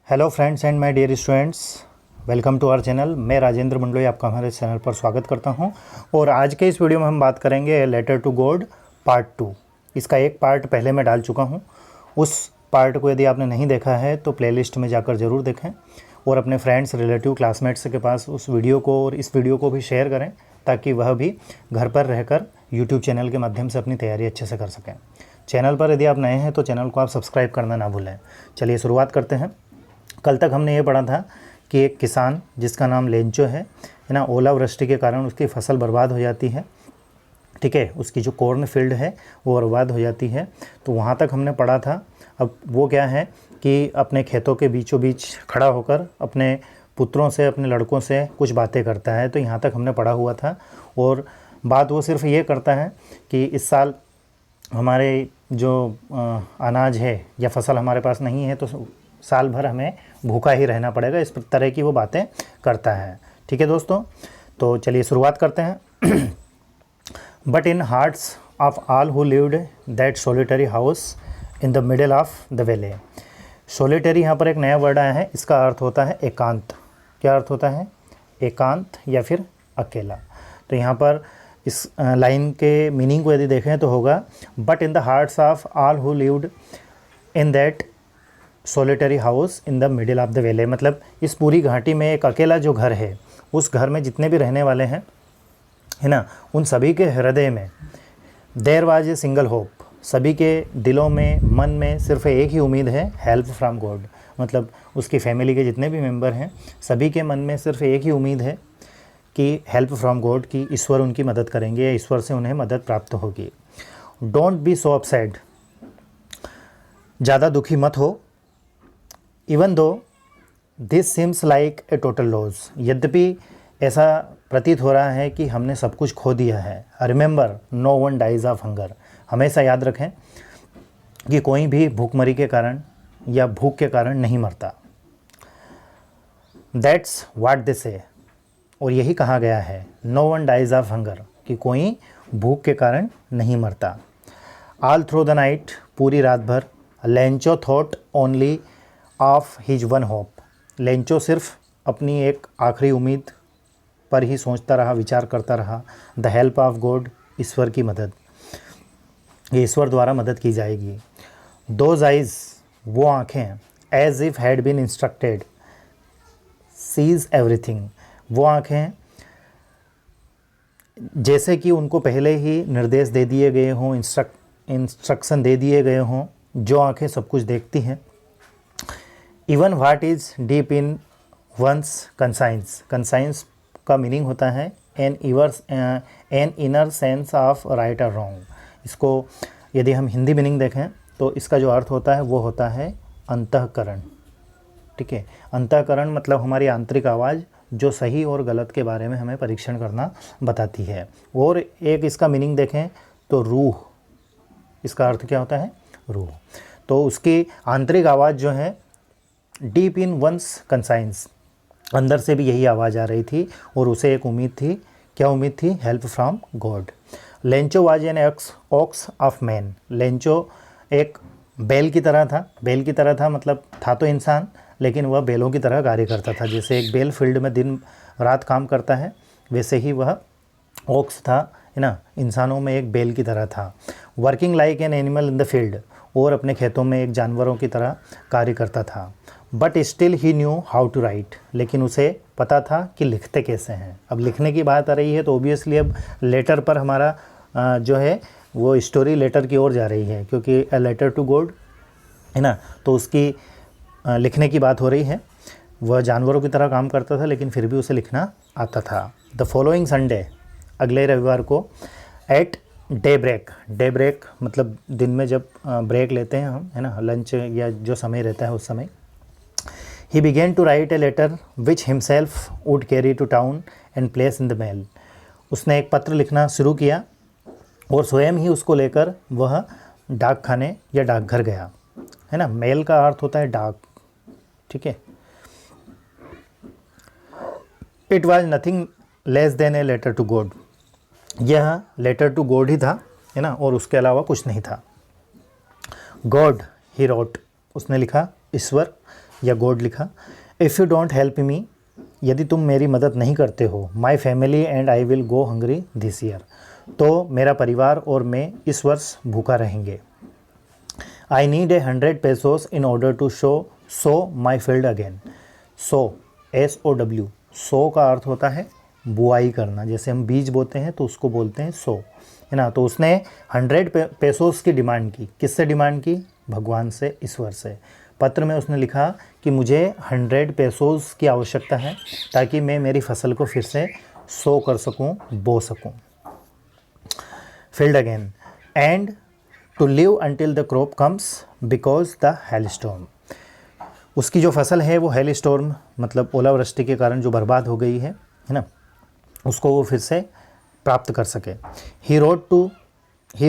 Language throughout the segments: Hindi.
Hello friends and my dear students, welcome to our channel. मैं राजेंद्र मंडलोई आपका हमारे चैनल पर स्वागत करता हूं। और आज के इस वीडियो में हम बात करेंगे लेटर टू गॉड पार्ट 2। इसका एक पार्ट पहले मैं डाल चुका हूं। उस पार्ट को यदि आपने नहीं देखा है तो प्लेलिस्ट में जाकर ज़रूर देखें और अपने फ्रेंड्स, रिलेटिव, क्लासमेट्स के पास उस वीडियो को और इस वीडियो को भी शेयर करें ताकि वह भी घर पर रहकर यूट्यूब चैनल के माध्यम से अपनी तैयारी अच्छे से कर सकें। चैनल पर यदि आप नए हैं तो चैनल को आप सब्सक्राइब करना ना भूलें। चलिए शुरुआत करते हैं। कल तक हमने ये पढ़ा था कि एक किसान जिसका नाम लेंचो है ना, ओलावृष्टि के कारण उसकी फसल बर्बाद हो जाती है। ठीक है, उसकी जो कॉर्न फील्ड है वो बर्बाद हो जाती है। तो वहाँ तक हमने पढ़ा था। अब वो क्या है कि अपने खेतों के बीचों बीच खड़ा होकर अपने पुत्रों से, अपने लड़कों से कुछ बातें करता है। तो यहाँ तक हमने पढ़ा हुआ था। और बात वो सिर्फ ये करता है कि इस साल हमारे जो अनाज है या फसल हमारे पास नहीं है तो साल भर हमें भूखा ही रहना पड़ेगा, इस तरह की वो बातें करता है। ठीक है दोस्तों, तो चलिए शुरुआत करते हैं। But in hearts of all who lived that solitary house in the middle of the valley. Solitary यहाँ पर एक नया वर्ड आया है, इसका अर्थ होता है एकांत। क्या अर्थ होता है? एकांत या फिर अकेला। तो यहाँ पर इस लाइन के मीनिंग को यदि देखें तो होगा but in the hearts of all who lived in that solitary house in the middle of the valley. मतलब इस पूरी घाटी में एक अकेला जो घर है, उस घर में जितने भी रहने वाले हैं, है ना, उन सभी के हृदय में there was a single hope. सभी के दिलों में, मन में सिर्फ एक ही उम्मीद है, हेल्प फ्रॉम गॉड। मतलब उसकी फैमिली के जितने भी मेंबर हैं, सभी के मन में सिर्फ एक ही उम्मीद है कि हेल्प फ्रॉम गॉड, की ईश्वर उनकी मदद करेंगे या ईश्वर से उन्हें मदद प्राप्त होगी। डोंट बी सो अपसेट, ज़्यादा दुखी मत हो। Even though this seems like a total loss, यद्यपि ऐसा प्रतीत हो रहा है कि हमने सब कुछ खो दिया है। Remember no one dies of hunger, हमेशा याद रखें कि कोई भी भूखमरी के कारण या भूख के कारण नहीं मरता। दैट्स व्हाट दे से, और यही कहा गया है, no one dies of hunger, कि कोई भूख के कारण नहीं मरता। ऑल थ्रू द नाइट, पूरी रात भर, Lencho thought only of his one hope. Lencho सिर्फ अपनी एक आखिरी उम्मीद पर ही सोचता रहा, विचार करता रहा। द हेल्प ऑफ गॉड, ईश्वर की मदद, ये ईश्वर द्वारा मदद की जाएगी। दोज आइज, वो आँखें, as if had been instructed, sees everything, वो आँखें जैसे कि उनको पहले ही निर्देश दे दिए गए हों, इंस्ट्रक्शन दे दिए गए हों। जो आँखें सब कुछ देखती हैं। Even what is deep in one's conscience, conscience का मीनिंग होता है an inner sense of right और रॉन्ग। इसको यदि हम हिंदी मीनिंग देखें तो इसका जो अर्थ होता है वो होता है अंतःकरण। ठीक है, अंतःकरण मतलब हमारी आंतरिक आवाज़ जो सही और गलत के बारे में हमें परीक्षण करना बताती है। और एक इसका मीनिंग देखें तो रूह, इसका अर्थ क्या होता है? रूह। तो उसकी आंतरिक आवाज़ जो है, डीप इन वंस कंसाइंस, अंदर से भी यही आवाज़ आ रही थी और उसे एक उम्मीद थी। क्या उम्मीद थी? Help from God. Lencho was an ox of man, Lencho एक बैल की तरह था। बैल की तरह था मतलब था तो इंसान, लेकिन वह बैलों की तरह कार्य करता था। जैसे एक बैल फील्ड में दिन रात काम करता है, वैसे ही वह ऑक्स था, है ना, इंसानों में एक बैल की तरह था। Working like an animal in the field, और अपने खेतों में एक जानवरों की तरह कार्य करता था। But still he knew how to write, लेकिन उसे पता था कि लिखते कैसे हैं। अब लिखने की बात आ रही है तो ऑब्वियसली अब लेटर पर हमारा जो है वो स्टोरी लेटर की ओर जा रही है, क्योंकि ए लेटर टू गॉड, है ना, तो उसकी लिखने की बात हो रही है। वह जानवरों की तरह काम करता था लेकिन फिर भी उसे लिखना आता था। द फॉलोइंग संडे, अगले रविवार को, at daybreak, daybreak मतलब दिन में जब ब्रेक लेते हैं हम, है ना, लंच या जो समय रहता है उस समय, he began to write a letter which himself would carry to town and place in the mail। उसने एक पत्र लिखना शुरू किया और स्वयं ही उसको लेकर वह डाक खाने या डाकघर गया, है ना। मेल का अर्थ होता है डाक। ठीक है, it was nothing less than a letter to God, यह लेटर टू गॉड ही था, है ना, और उसके अलावा कुछ नहीं था। गॉड ही रोट, उसने लिखा ईश्वर, या गॉड लिखा। If you don't help me, यदि तुम मेरी मदद नहीं करते हो, my family and I will go hungry this year, तो मेरा परिवार और मैं इस वर्ष भूखा रहेंगे। I need 100 pesos in order to sow my field again. Sow, SOW, sow का अर्थ होता है बुआई करना। जैसे हम बीज बोते हैं तो उसको बोलते हैं सो, है ना। तो उसने 100 pesos की डिमांड की। किससे डिमांड की? भगवान से, ईश्वर से। पत्र में उसने लिखा कि मुझे 100 pesos की आवश्यकता है ताकि मैं मेरी फसल को फिर से सो कर सकूं, बो सकूं। Field again and to live until the crop comes because the hailstorm. उसकी जो फसल है वो हेलस्टॉर्म मतलब ओलावृष्टि के कारण जो बर्बाद हो गई है ना, उसको वो फिर से प्राप्त कर सके। ही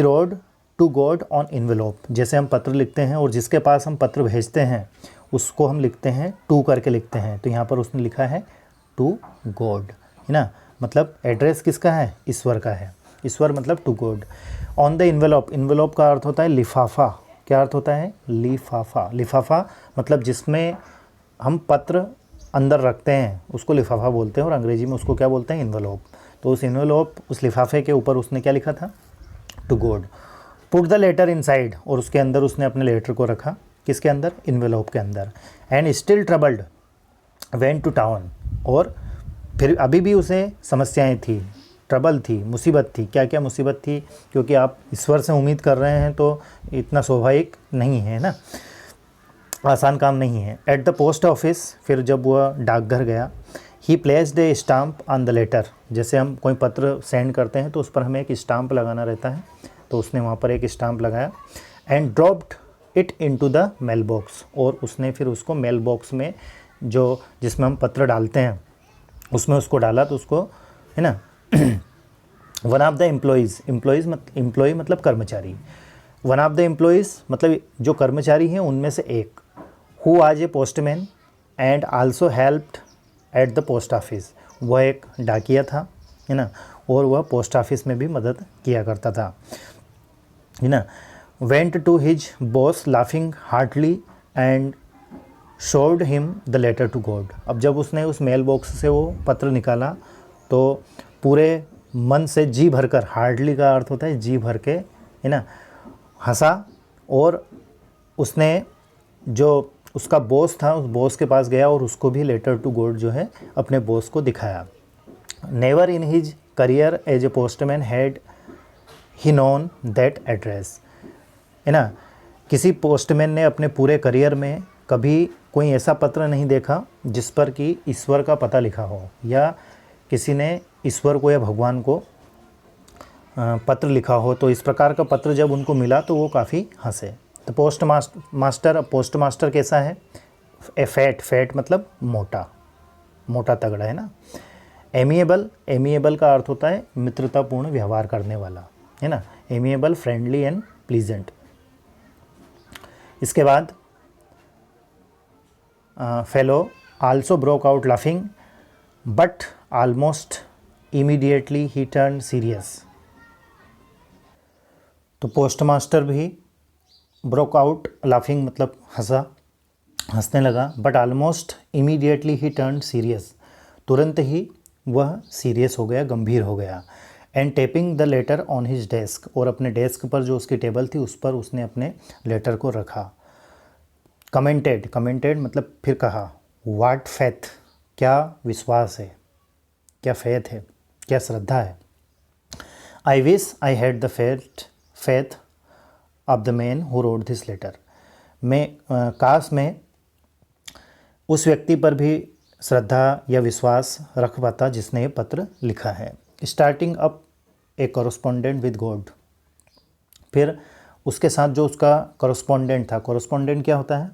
रोड टू गॉड ऑन इन्वेलोप। जैसे हम पत्र लिखते हैं और जिसके पास हम पत्र भेजते हैं उसको हम लिखते हैं टू करके लिखते हैं, तो यहाँ पर उसने लिखा है टू गॉड, है ना। मतलब एड्रेस किसका है? ईश्वर का है। ईश्वर मतलब टू गॉड। ऑन द इन्वेलोप, इन्वेलोप का अर्थ होता है लिफाफा। क्या अर्थ होता है? लिफाफा। लिफाफा मतलब जिसमें हम पत्र अंदर रखते हैं उसको लिफाफा बोलते हैं, और अंग्रेजी में उसको क्या बोलते हैं? इन्वेलोप। तो उस इन्वेलोप, उस लिफाफे के ऊपर उसने क्या लिखा था? To God. Put the letter inside, और उसके अंदर उसने अपने लेटर को रखा। किसके अंदर? इन्वेलोप के अंदर। And still troubled went to town, और फिर अभी भी उसे समस्याएं थी, ट्रबल थी, मुसीबत थी। क्या क्या मुसीबत थी? क्योंकि आप ईश्वर से उम्मीद कर रहे हैं तो इतना स्वाभाविक नहीं है ना, आसान काम नहीं है। एट द पोस्ट ऑफिस, फिर जब वह डाकघर गया, he placed a stamp on the letter. जैसे हम कोई पत्र सेंड करते हैं तो उस पर हमें एक स्टाम्प लगाना रहता है, तो उसने वहाँ पर एक स्टाम्प लगाया। And dropped it into the mail box, और उसने फिर उसको मेल बॉक्स में जो जिसमें हम पत्र डालते हैं उसमें उसको डाला, तो उसको, है ना। वन ऑफ द एम्प्लॉय मतलब कर्मचारी। वन ऑफ द एम्प्लॉयज़ मतलब जो कर्मचारी हैं उनमें से एक। Who was a postman and also helped at the post office. वह एक डाकिया था, है ना, और वह पोस्ट ऑफिस में भी मदद किया करता था, है ना। Went to his boss laughing heartily and showed him the letter to God. अब जब उसने उस मेल बॉक्स से वो पत्र निकाला तो पूरे मन से जी भरकर, हार्डली का अर्थ होता है जी भर के, है ना, हंसा, और उसने जो उसका बॉस था उस बॉस के पास गया और उसको भी लेटर टू गॉड जो है अपने बॉस को दिखाया। Never in his career as a postman had he known that address, है ना। किसी पोस्टमैन ने अपने पूरे करियर में कभी कोई ऐसा पत्र नहीं देखा जिस पर कि ईश्वर का पता लिखा हो, या किसी ने ईश्वर को या भगवान को पत्र लिखा हो। तो इस प्रकार का पत्र जब उनको मिला तो वो काफ़ी हंसे। तो पोस्ट मास्टर कैसा है? ए फैट मतलब मोटा तगड़ा, है ना। एमिएबल का अर्थ होता है मित्रतापूर्ण व्यवहार करने वाला, है ना। Amiable, friendly and pleasant. इसके बाद fellow also broke out laughing but almost immediately he turn serious. तो पोस्ट मास्टर भी ब्रोक आउट लाफिंग मतलब हंसने लगा, but almost immediately he turn serious, तुरंत ही वह सीरियस हो गया, गंभीर हो गया। And tapping the letter on his desk, और अपने डेस्क पर जो उसकी टेबल थी उस पर उसने अपने लेटर को रखा। कमेंटेड मतलब फिर कहा, व्हाट फेथ, क्या विश्वास है, क्या फेथ है, क्या श्रद्धा है। I wish I had the faith of the man who wrote this letter. मैं काश मैं उस व्यक्ति पर भी श्रद्धा या विश्वास रख पाता जिसने ये पत्र लिखा है। Starting up A correspondent with God, फिर उसके साथ जो उसका कॉरस्पॉन्डेंट था। कॉरस्पॉन्डेंट क्या होता है?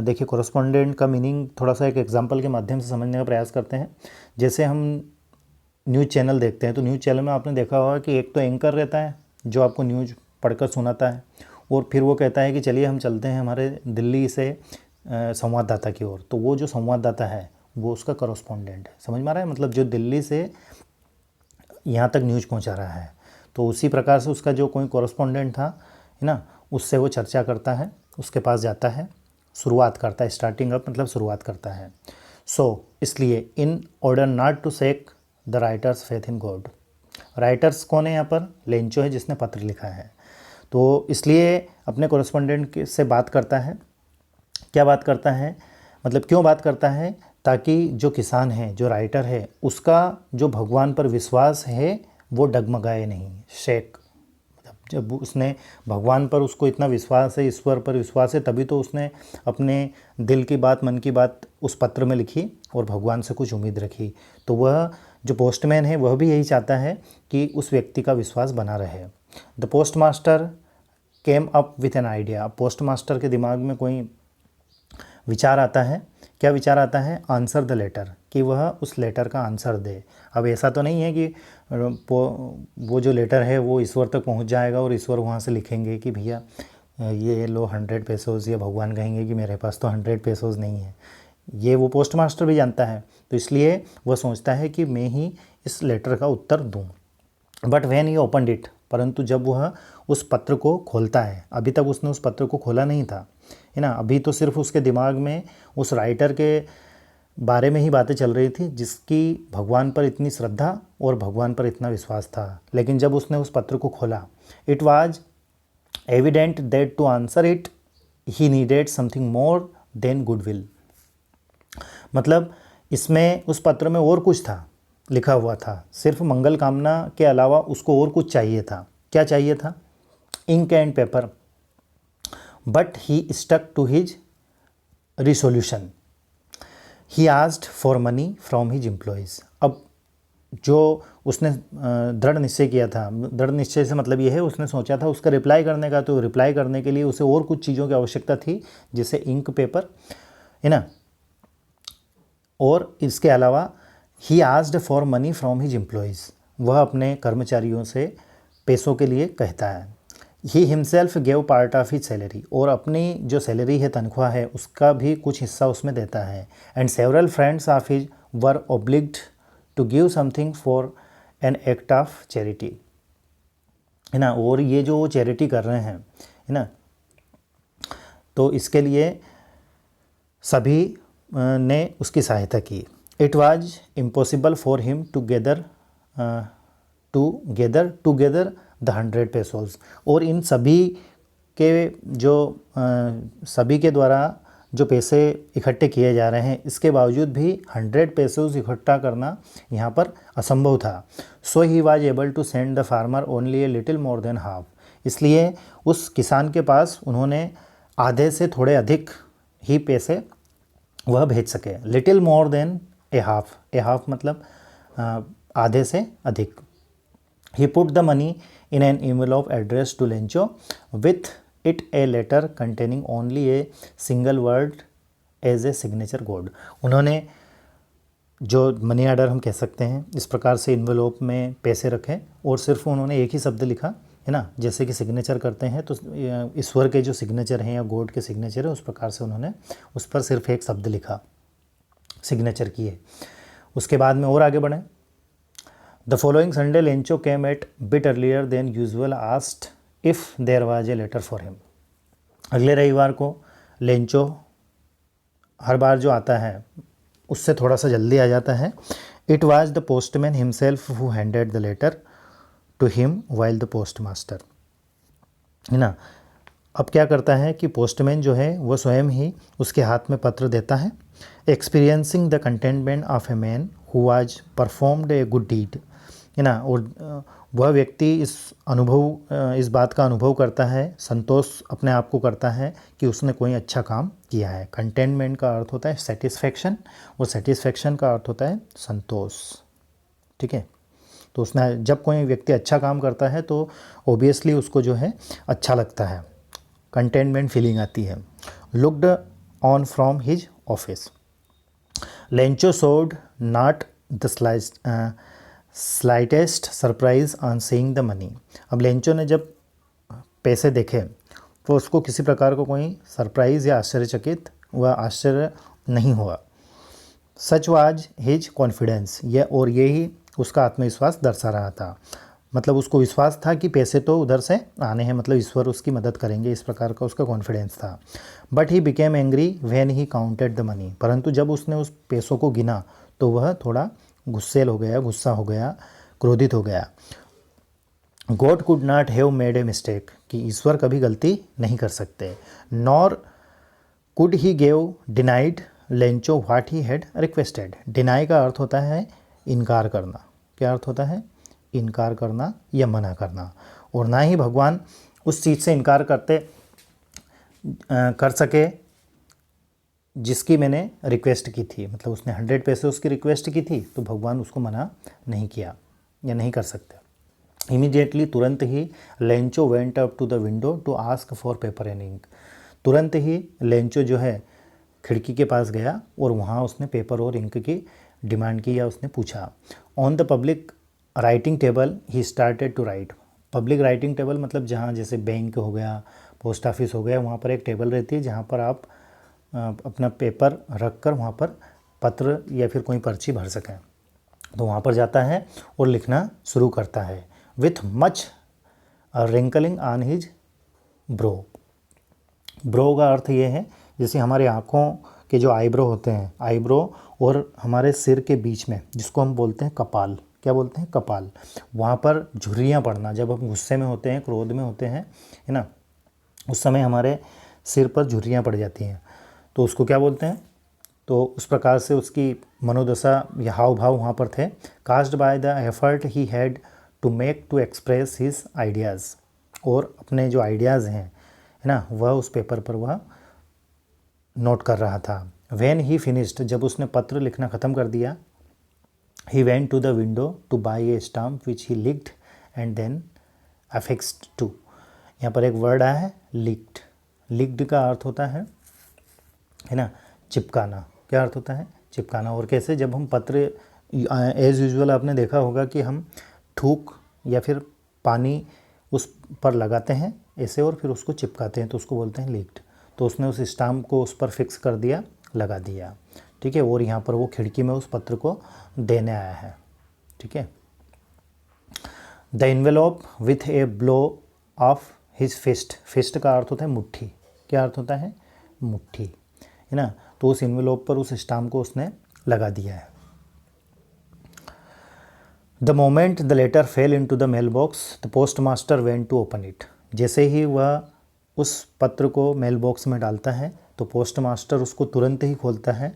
देखिए, कॉरस्पॉन्डेंट का मीनिंग थोड़ा सा एक एग्जांपल के माध्यम से समझने का प्रयास करते हैं। जैसे हम न्यूज़ चैनल देखते हैं तो न्यूज़ चैनल में आपने देखा होगा कि एक तो एंकर रहता है जो आपको न्यूज़ पढ़कर सुनाता है, और फिर वो कहता है कि चलिए हम चलते हैं हमारे दिल्ली से संवाददाता की ओर। तो वो जो संवाददाता है वो उसका कॉरस्पॉन्डेंट है। समझ में आ रहा है? मतलब जो दिल्ली से यहाँ तक न्यूज़ पहुँचा रहा है, तो उसी प्रकार से उसका जो कोई कॉरस्पॉन्डेंट था, है ना, उससे वो चर्चा करता है, उसके पास जाता है, शुरुआत करता है, स्टार्टिंग अप मतलब शुरुआत करता है। सो इसलिए in order not to shake the writer's faith in God. Writer's कौन है यहाँ पर? लेंचो है जिसने पत्र लिखा है। तो इसलिए अपने कोरेस्पोंडेंट से बात करता है। क्या बात करता है, मतलब क्यों बात करता है? ताकि जो किसान है, जो राइटर है, उसका जो भगवान पर विश्वास है वो डगमगाए नहीं। शेक मतलब जब उसने भगवान पर, उसको इतना विश्वास है, ईश्वर पर विश्वास है, तभी तो उसने अपने दिल की बात, मन की बात उस पत्र में लिखी और भगवान से कुछ उम्मीद रखी। तो वह जो पोस्टमैन है वह भी यही चाहता है कि उस व्यक्ति का विश्वास बना रहे। The post master came up with an idea. Post master के दिमाग में कोई विचार आता है। क्या विचार आता है? आंसर द लेटर, कि वह उस लेटर का आंसर दे। अब ऐसा तो नहीं है कि वो जो लेटर है वो ईश्वर तक पहुंच जाएगा और ईश्वर वहां से लिखेंगे कि भैया ये लो 100 पेसोज, या भगवान कहेंगे कि मेरे पास तो 100 पेसोज नहीं है। ये वो पोस्ट मास्टर भी जानता है। तो इसलिए वह सोचता है कि मैं ही इस लेटर का उत्तर दूँ। But when he opened it, परंतु जब वह उस पत्र को खोलता है, अभी तक उसने उस पत्र को खोला नहीं था, है ना, अभी तो सिर्फ उसके दिमाग में उस राइटर के बारे में ही बातें चल रही थी जिसकी भगवान पर इतनी श्रद्धा और भगवान पर इतना विश्वास था। लेकिन जब उसने उस पत्र को खोला, it was evident that to answer it he needed something more than goodwill. मतलब इसमें, उस पत्र में और कुछ था, लिखा हुआ था। सिर्फ मंगल कामना के अलावा उसको और कुछ चाहिए था। क्या चाहिए था? Ink and paper. But he stuck to his resolution. He asked for money from his employees. अब जो उसने दृढ़ निश्चय किया था, दृढ़ निश्चय से मतलब ये है, उसने सोचा था उसका रिप्लाई करने का, तो रिप्लाई करने के लिए उसे और कुछ चीज़ों की आवश्यकता थी, जैसे इंक, पेपर, है ना। और इसके अलावा ही asked for money from his employees. वह अपने कर्मचारियों से पैसों के लिए कहता है। He himself gave part of his salary. और अपनी जो सैलरी है, तनख्वाह है, उसका भी कुछ हिस्सा उसमें देता है। And several friends of his were obliged to give something for an act of charity, है ना। और ये जो चैरिटी कर रहे हैं, है ना, तो इसके लिए सभी ने उसकी सहायता की। It was impossible for him to gather the 100 pesos. और इन सभी के जो सभी के द्वारा जो पैसे इकट्ठे किए जा रहे हैं, इसके बावजूद भी 100 पेसोज इकट्ठा करना यहाँ पर असंभव था। So he was able to send the farmer only a little more than half. इसलिए उस किसान के पास उन्होंने आधे से थोड़े अधिक ही पैसे वह भेज सके। Little more than a half. A half मतलब आधे से अधिक। He put the money in an envelope addressed to Lencho, with it a letter containing only a single word as a signature code। उन्होंने जो मनी ऑर्डर हम कह सकते हैं, इस प्रकार से इन्वेलोप में पैसे रखे और सिर्फ उन्होंने एक ही शब्द लिखा, है ना, जैसे कि सिग्नेचर करते हैं तो ईश्वर के जो सिग्नेचर हैं या गॉड के सिग्नेचर है, उस प्रकार से उन्होंने उस पर सिर्फ एक शब्द लिखा, सिग्नेचर किए। उसके बाद में और आगे बढ़ें। The following Sunday, Lencho came at bit earlier than usual, asked if there was a letter for him। अगले रविवार को लेंचो हर बार जो आता है उससे थोड़ा सा जल्दी आ जाता है। It was the postman himself who handed the letter to him while the postmaster, है ना। अब क्या करता है कि पोस्टमैन जो है वह स्वयं ही उसके हाथ में पत्र देता है। Experiencing the contentment of a man who was performed a good deed, है ना। और वह व्यक्ति इस बात का अनुभव करता है, संतोष अपने आप को करता है कि उसने कोई अच्छा काम किया है। कंटेनमेंट का अर्थ होता है सेटिस्फैक्शन, और सेटिस्फैक्शन का अर्थ होता है संतोष, ठीक है। तो उसने, जब कोई व्यक्ति अच्छा काम करता है तो ओबियसली उसको जो है अच्छा लगता है, कंटेनमेंट फीलिंग आती है। Looked on from his office, Lencho showed not the slightest surprise on seeing the money. अब लेंचो ने जब पैसे देखे तो उसको किसी प्रकार को कोई सरप्राइज़ या आश्चर्यचकित व आश्चर्य नहीं हुआ। सच वाज हिज कॉन्फिडेंस, यह और यही उसका आत्मविश्वास दर्शा रहा था। मतलब उसको विश्वास था कि पैसे तो उधर से आने हैं, मतलब ईश्वर उसकी मदद करेंगे, इस प्रकार का उसका कॉन्फिडेंस था। But he became angry when he counted the money, परंतु जब उसने उस पैसों को गिना तो वह थोड़ा गुस्सेल हो गया, गुस्सा हो गया, क्रोधित हो गया। God could not have made a mistake, कि ईश्वर कभी गलती नहीं कर सकते। Nor could he gave denied Lencho what he had requested. Deny का अर्थ होता है इनकार करना। क्या अर्थ होता है? इनकार करना या मना करना। और ना ही भगवान उस चीज़ से इनकार कर सके जिसकी मैंने रिक्वेस्ट की थी। मतलब उसने 100 पैसे उसकी रिक्वेस्ट की थी, तो भगवान उसको मना नहीं किया या नहीं कर सकते। इमीडिएटली, तुरंत ही Lencho went up to the window to ask for paper and ink. तुरंत ही लेंचो जो है खिड़की के पास गया और वहाँ उसने पेपर और इंक की डिमांड की या उसने पूछा। On the public writing table he started to write. Public writing table मतलब जहाँ जैसे बैंक हो गया, पोस्ट ऑफिस हो गया, वहाँ पर एक टेबल रहती है जहाँ पर आप अपना पेपर रख कर वहाँ पर पत्र या फिर कोई पर्ची भर सकें। तो वहाँ पर जाता है और लिखना शुरू करता है। With much wrinkling on his bro. Bro का अर्थ ये है जैसे हमारे आँखों के जो आईब्रो होते हैं, आईब्रो और हमारे सिर के बीच में, जिसको हम बोलते हैं कपाल। क्या बोलते हैं? कपाल। वहाँ पर झुर्रियाँ पड़ना, जब हम गुस्से में होते हैं, क्रोध में होते हैं, है ना, उस समय हमारे सिर पर झुर्रियाँ पड़ जाती हैं, तो उसको क्या बोलते हैं? तो उस प्रकार से उसकी मनोदशा या हाव भाव वहाँ पर थे। Caused by the effort he had to make to express his ideas. और अपने जो आइडियाज़ हैं, है ना, वह उस पेपर पर वह नोट कर रहा था। व्हेन ही फिनिश्ड, जब उसने पत्र लिखना ख़त्म कर दिया, he went to the window to buy a stamp which he licked and then affixed to. यहाँ पर एक वर्ड आया है लिक्ड। लिक्ड का अर्थ होता है ना, चिपकाना। क्या अर्थ होता है? चिपकाना। और कैसे? जब हम पत्र, एज़ यूजुअल आपने देखा होगा कि हम थूक या फिर पानी उस पर लगाते हैं ऐसे और फिर उसको चिपकाते हैं, तो उसको बोलते हैं लीक्ड। तो उसने उस स्टाम्प को उस पर फिक्स कर दिया, लगा दिया, ठीक है। और यहाँ पर वो खिड़की में उस पत्र को देने आया है, ठीक है। The envelope with a blow of his fist. Fist का अर्थ होता है मुट्ठी। क्या अर्थ होता है? मुट्ठी, है ना। तो उस एनवेलप पर उस स्टाम्प को उसने लगा दिया है। The moment the letter fell into the mail box the post master went to open it. जैसे ही वह उस पत्र को मेल बॉक्स में डालता है तो पोस्ट मास्टर उसको तुरंत ही खोलता है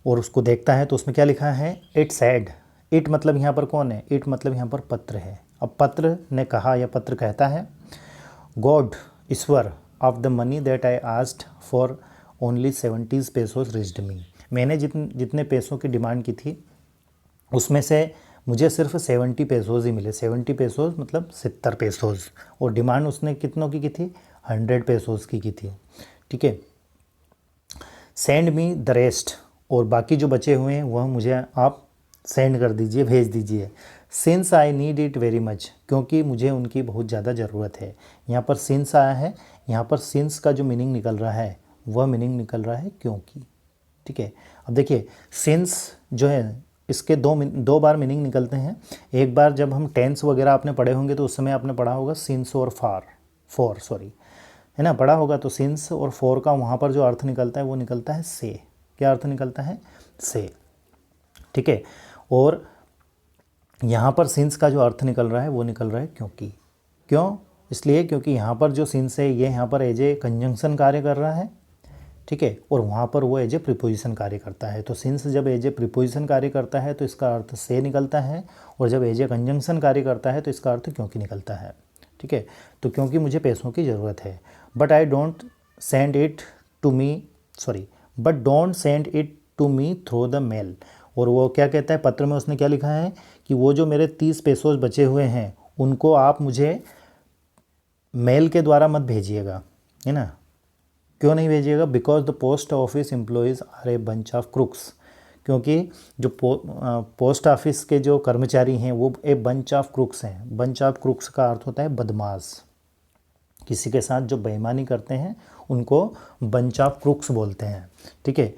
और उसको देखता है। तो उसमें क्या लिखा है? It sad. इट मतलब यहाँ पर कौन है? इट मतलब यहाँ पर पत्र है। अब पत्र ने कहा या पत्र कहता है, गॉड, ईश्वर, of the money that I asked for only 70 pesos reached me. मैंने जितने पैसों की डिमांड की थी उसमें से मुझे सिर्फ 70 पेसोस ही मिले। 70 पेसोस मतलब 70 पेसोस। और डिमांड उसने कितनों की थी? 100 पेसोस की थी, ठीक है। Send me the rest. और बाकी जो बचे हुए हैं वह मुझे आप सेंड कर दीजिए, भेज दीजिए। Since I need it very much, क्योंकि मुझे उनकी बहुत ज़्यादा ज़रूरत है। यहाँ पर सिंस आया है, यहाँ पर सिंस का जो मीनिंग निकल रहा है वह मीनिंग निकल रहा है क्योंकि, ठीक है। अब देखिए सिंस जो है इसके दो बार मीनिंग निकलते हैं। एक बार जब हम टेंस वगैरह आपने पढ़े होंगे तो उस समय आपने पढ़ा होगा सिंस और फॉर सॉरी, है ना, पढ़ा होगा। तो सिंस और फॉर का वहाँ पर जो अर्थ निकलता है वो निकलता है से। क्या अर्थ निकलता है? से, ठीक है। और यहाँ पर सिंस का जो अर्थ निकल रहा है वो निकल रहा है क्योंकि। क्यों? इसलिए क्योंकि यहाँ पर जो सिंस है ये यहाँ पर एज ए कंजंक्शन कार्य कर रहा है, ठीक है। और वहाँ पर वो एज ए प्रीपोजिशन कार्य करता है। तो सिंस जब एज ए प्रीपोजिशन कार्य करता है तो इसका अर्थ से निकलता है, और जब एज ए कंजंक्शन कार्य करता है तो इसका अर्थ क्योंकि निकलता है, ठीक है। तो क्योंकि मुझे पैसों की ज़रूरत है। But don't send it to me through the mail. और वो क्या कहता है पत्र में, उसने क्या लिखा है कि वो जो मेरे 30 पेसोस बचे हुए हैं उनको आप मुझे मेल के द्वारा मत भेजिएगा, है ना। क्यों नहीं भेजिएगा? Because the post office employees are a bunch of crooks. क्योंकि जो पोस्ट ऑफिस के जो कर्मचारी हैं वो ए बंच ऑफ क्रुक्स हैं। बंच ऑफ क्रुक्स का अर्थ होता है बदमाश। किसी के साथ जो बेईमानी करते हैं उनको बंच ऑफ क्रुक्स बोलते हैं, ठीक है।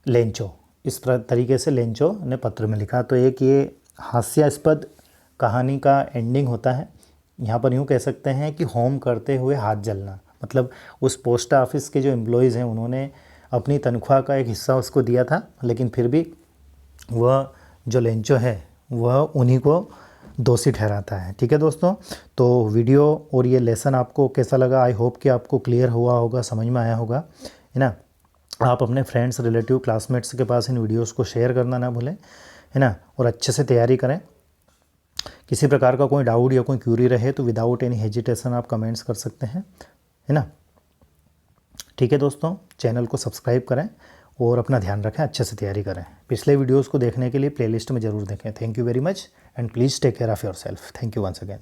लेंचो, इस तरीके से लेंचो ने पत्र में लिखा। तो एक ये हास्यास्पद कहानी का एंडिंग होता है। यहाँ पर यूँ कह सकते हैं कि होम करते हुए हाथ जलना, मतलब उस पोस्ट ऑफिस के जो एम्प्लॉयज़ हैं उन्होंने अपनी तनख्वाह का एक हिस्सा उसको दिया था, लेकिन फिर भी वह जो लेंचो है वह उन्हीं को दोषी ठहराता है। ठीक है दोस्तों, तो वीडियो और ये लेसन आपको कैसा लगा? आई होप कि आपको क्लियर हुआ होगा, समझ में आया होगा, है ना। आप अपने फ्रेंड्स, रिलेटिव, क्लासमेट्स के पास इन वीडियोस को शेयर करना ना भूलें, है ना। और अच्छे से तैयारी करें। किसी प्रकार का कोई डाउट या कोई क्यूरी रहे तो विदाउट एनी हेजिटेशन आप कमेंट्स कर सकते हैं, है ना। ठीक है दोस्तों, चैनल को सब्सक्राइब करें और अपना ध्यान रखें, अच्छे से तैयारी करें। पिछले वीडियोस को देखने के लिए प्लेलिस्ट में ज़रूर देखें। Thank you very much and please take care of yourself. Thank you once again.